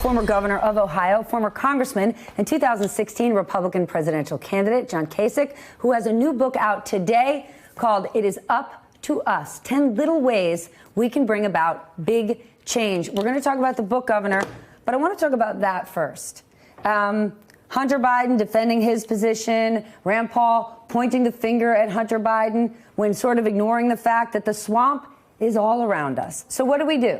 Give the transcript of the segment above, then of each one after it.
Former governor of Ohio, former congressman, and 2016 Republican presidential candidate John Kasich, who has a new book out today called It Is Up to Us, 10 Little Ways We Can Bring About Big Change. We're going to talk about the book, Governor, but I want to talk about that first. Hunter Biden defending his position, Rand Paul pointing the finger at Hunter Biden when sort of ignoring the fact that the swamp is all around us. So what do we do?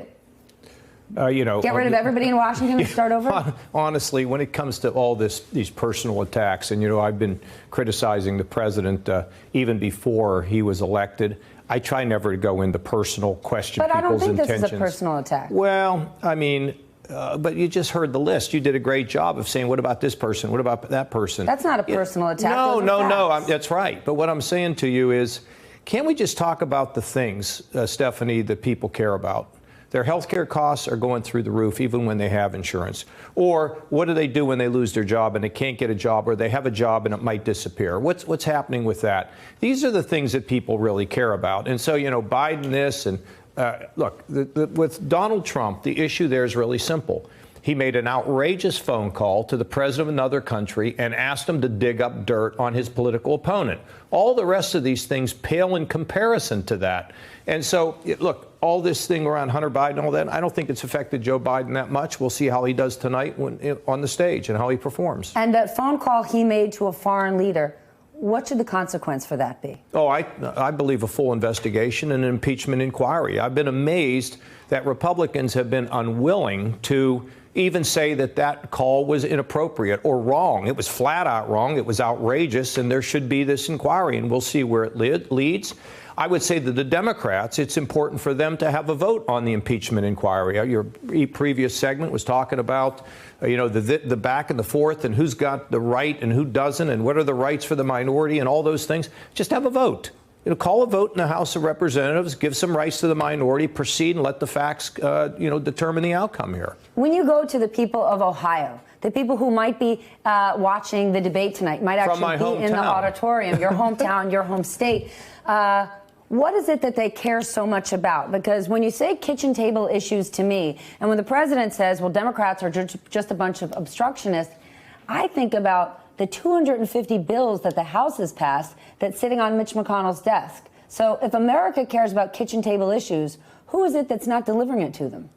Get rid of everybody in Washington and start over? Honestly, when it comes to all these personal attacks, and, I've been criticizing the president even before he was elected. I try never to go into personal question people's intentions. But I don't think this is a personal attack. Well, I mean, but you just heard the list. You did a great job of saying, what about this person? What about that person? That's not a personal attack. No, that's right. But what I'm saying to you is, can't we just talk about the things, Stephanie, that people care about? Their health care costs are going through the roof even when they have insurance. Or what do they do when they lose their job and they can't get a job, or they have a job and it might disappear? What's happening with that? These are the things that people really care about. And so, Biden this and look, with Donald Trump, the issue there is really simple. He made an outrageous phone call to the president of another country and asked him to dig up dirt on his political opponent. All the rest of these things pale in comparison to that. And so, look, all this thing around Hunter Biden, all that, I don't think it's affected Joe Biden that much. We'll see how he does tonight on the stage and how he performs. And that phone call he made to a foreign leader, what should the consequence for that be? Oh, I believe a full investigation and an impeachment inquiry. I've been amazed that Republicans have been unwilling to even say that call was inappropriate or wrong. It was flat out wrong. It was outrageous, and there should be this inquiry, and we'll see where it leads. I would say that the Democrats, it's important for them to have a vote on the impeachment inquiry. Your previous segment was talking about, the back and the forth and who's got the right and who doesn't and what are the rights for the minority and all those things. Just have a vote. Call a vote in the House of Representatives, give some rights to the minority, proceed and let the facts, determine the outcome here. When you go to the people of Ohio, the people who might be watching the debate tonight, might actually be in the auditorium, your hometown, your home state, what is it that they care so much about? Because when you say kitchen table issues to me, and when the president says, well, Democrats are just a bunch of obstructionists, I think about the 250 bills that the House has passed that's sitting on Mitch McConnell's desk. So if America cares about kitchen table issues, who is it that's not delivering it to them?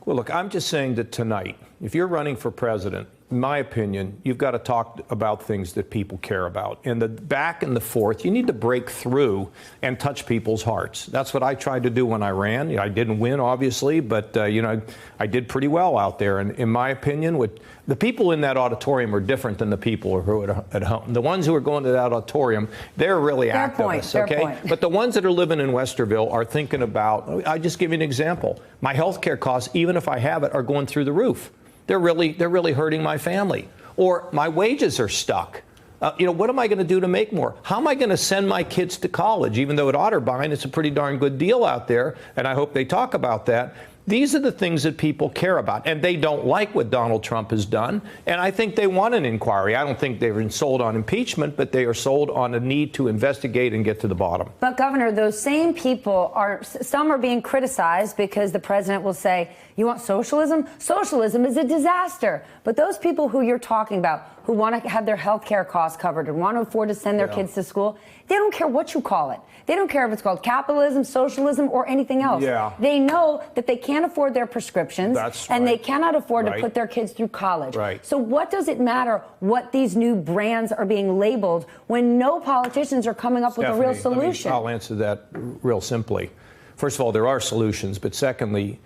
Well, look, I'm just saying that tonight, if you're running for president, in my opinion, you've got to talk about things that people care about. And the back and the forth, you need to break through and touch people's hearts. That's what I tried to do when I ran. I didn't win, obviously, but, I did pretty well out there. And in my opinion, the people in that auditorium are different than the people who are at home. The ones who are going to that auditorium, they're really activists, okay? Fair point. But the ones that are living in Westerville are thinking about, I just give you an example. My health care costs, even if I have it, are going through the roof. They're really hurting my family. Or my wages are stuck. What am I going to do to make more? How am I going to send my kids to college? Even though at Otterbein, it's a pretty darn good deal out there, and I hope they talk about that. These are the things that people care about, and they don't like what Donald Trump has done, and I think they want an inquiry. I don't think they've been sold on impeachment, but they are sold on a need to investigate and get to the bottom. But, Governor, those same people some are being criticized because the president will say, you want socialism? Socialism is a disaster. But those people who you're talking about, who want to have their health care costs covered and want to afford to send their kids to school, they don't care what you call it. They don't care if it's called capitalism, socialism, or anything else. Yeah. They know that they can't afford their prescriptions. That's and right. they cannot afford to put their kids through college. Right. So what does it matter what these new brands are being labeled when no politicians are coming up with a real solution? I'll answer that real simply. First of all, there are solutions. But secondly,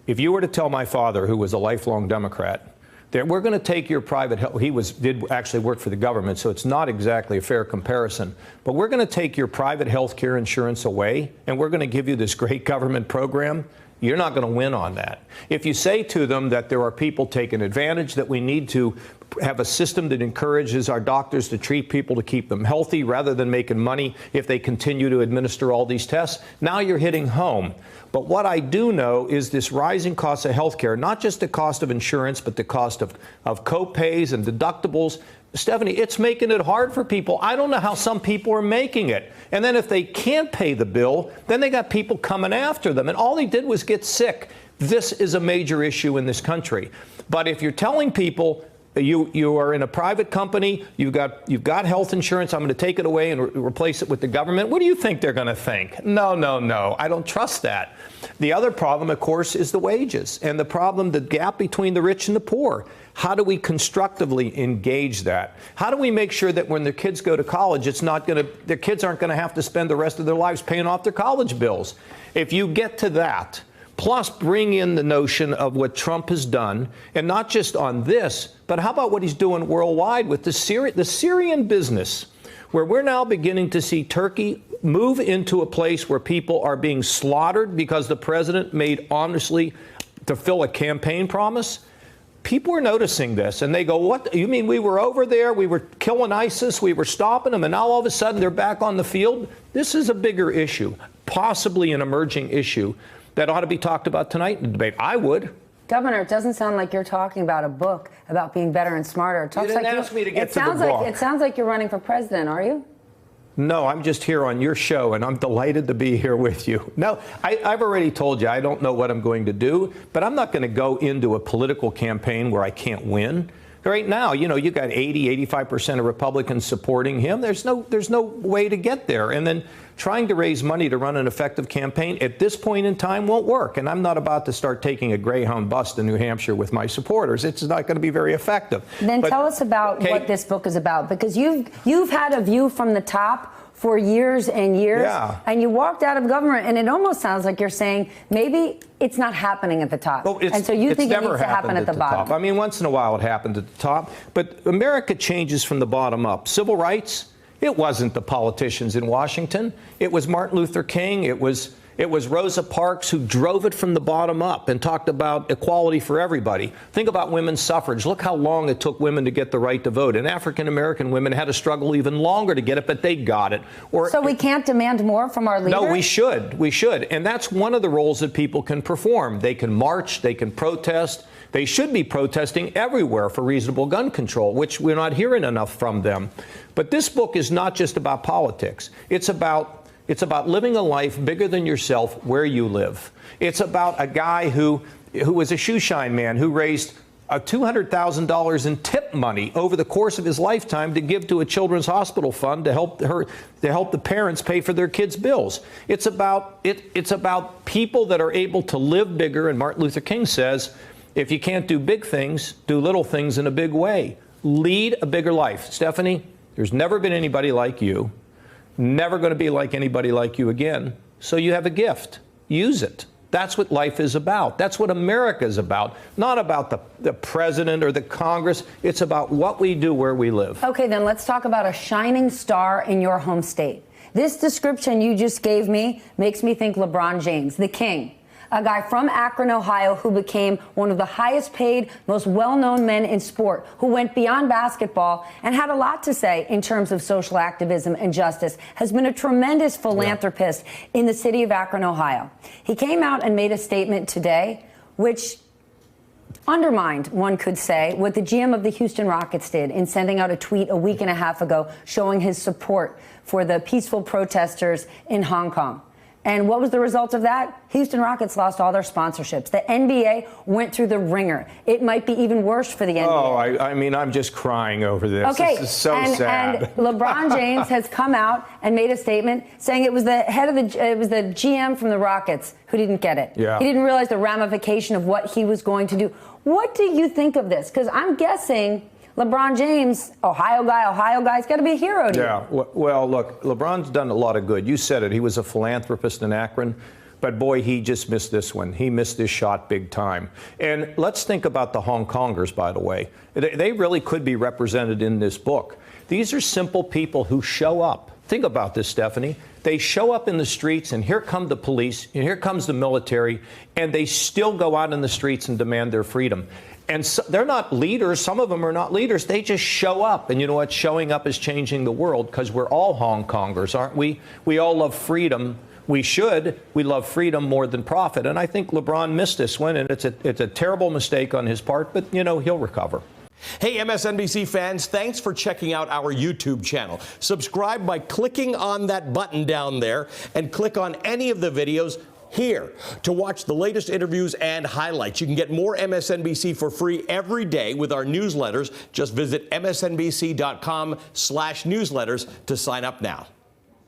if you were to tell my father, who was a lifelong Democrat, that we're going to take your private health, did actually work for the government, so it's not exactly a fair comparison, but we're going to take your private health care insurance away, and we're going to give you this great government program, you're not going to win on that. If you say to them that there are people taking advantage, that we need to have a system that encourages our doctors to treat people to keep them healthy rather than making money if they continue to administer all these tests, now you're hitting home. But what I do know is this rising cost of health care, not just the cost of insurance, but the cost of co-pays and deductibles. Stephanie, it's making it hard for people. I don't know how some people are making it. And then if they can't pay the bill, then they got people coming after them. And all they did was get sick. This is a major issue in this country. But if you're telling people you are in a private company, you've got health insurance, I'm going to take it away and replace it with the government, what do you think they're going to think? No, I don't trust that. The other problem, of course, is the wages and the gap between the rich and the poor. How do we constructively engage that? How do we make sure that when their kids go to college, their kids aren't going to have to spend the rest of their lives paying off their college bills? If you get to that, plus bring in the notion of what Trump has done, and not just on this, but how about what he's doing worldwide with the Syrian business, where we're now beginning to see Turkey move into a place where people are being slaughtered because the president made honestly to fill a campaign promise. People are noticing this, and they go, what, you mean we were over there, we were killing ISIS, we were stopping them, and now all of a sudden they're back on the field? This is a bigger issue, possibly an emerging issue that ought to be talked about tonight in the debate. I would. Governor, it doesn't sound like you're talking about a book about being better and smarter. It talks you didn't like ask me to get to the book. It sounds like you're running for president, are you? No, I'm just here on your show, and I'm delighted to be here with you. No, I've already told you I don't know what I'm going to do, but I'm not going to go into a political campaign where I can't win. Right now, you got 85% of Republicans supporting him. There's no way to get there. And then trying to raise money to run an effective campaign at this point in time won't work. And I'm not about to start taking a Greyhound bus to New Hampshire with my supporters. It's not going to be very effective. Then tell us about what this book is about, because you've had a view from the top for years and years, and you walked out of government, and it almost sounds like you're saying maybe it's not happening at the top. Well, and so you think it needs to happen at the bottom. Top. I mean, once in a while it happened at the top, but America changes from the bottom up. Civil rights, it wasn't the politicians in Washington. It was Martin Luther King. It was Rosa Parks who drove it from the bottom up and talked about equality for everybody. Think about women's suffrage. Look how long it took women to get the right to vote. And African-American women had to struggle even longer to get it, but they got it. So we can't demand more from our leaders? No, we should. We should. And that's one of the roles that people can perform. They can march. They can protest. They should be protesting everywhere for reasonable gun control, which we're not hearing enough from them. But this book is not just about politics. It's about living a life bigger than yourself where you live. It's about a guy who was a shoe shine man who raised $200,000 in tip money over the course of his lifetime to give to a children's hospital fund to help the parents pay for their kids' bills. It's about people that are able to live bigger. And Martin Luther King says, if you can't do big things, do little things in a big way. Lead a bigger life. Stephanie, there's never been anybody like you. Never going to be like anybody like you again. So you have a gift. Use it. That's what life is about. That's what America is about. Not about the president or the Congress. It's about what we do where we live. Okay, then let's talk about a shining star in your home state. This description you just gave me makes me think LeBron James, the king. A guy from Akron, Ohio, who became one of the highest paid, most well-known men in sport, who went beyond basketball and had a lot to say in terms of social activism and justice, has been a tremendous philanthropist in the city of Akron, Ohio. He came out and made a statement today which undermined, one could say, what the GM of the Houston Rockets did in sending out a tweet a week and a half ago showing his support for the peaceful protesters in Hong Kong. And what was the result of that? Houston Rockets lost all their sponsorships. The NBA went through the ringer. It might be even worse for the NBA. Oh, I mean, I'm just crying over this. Okay. This is so sad. And LeBron James has come out and made a statement saying it was the GM from the Rockets who didn't get it. Yeah. He didn't realize the ramification of what he was going to do. What do you think of this? Because I'm guessing LeBron James, Ohio guy's got to be a hero to you. Yeah, well, look, LeBron's done a lot of good. You said it. He was a philanthropist in Akron. But, boy, he just missed this one. He missed this shot big time. And let's think about the Hong Kongers, by the way. They really could be represented in this book. These are simple people who show up. Think about this, Stephanie. They show up in the streets, and here come the police, and here comes the military, and they still go out in the streets and demand their freedom. And so, they're not leaders. Some of them are not leaders. They just show up. And you know what? Showing up is changing the world, because we're all Hong Kongers, aren't we? We all love freedom. We should. We love freedom more than profit. And I think LeBron missed this one, and it's a terrible mistake on his part, but, you know, he'll recover. Hey, MSNBC fans, thanks for checking out our YouTube channel. Subscribe by clicking on that button down there and click on any of the videos here to watch the latest interviews and highlights. You can get more MSNBC for free every day with our newsletters. Just visit msnbc.com/newsletters to sign up now.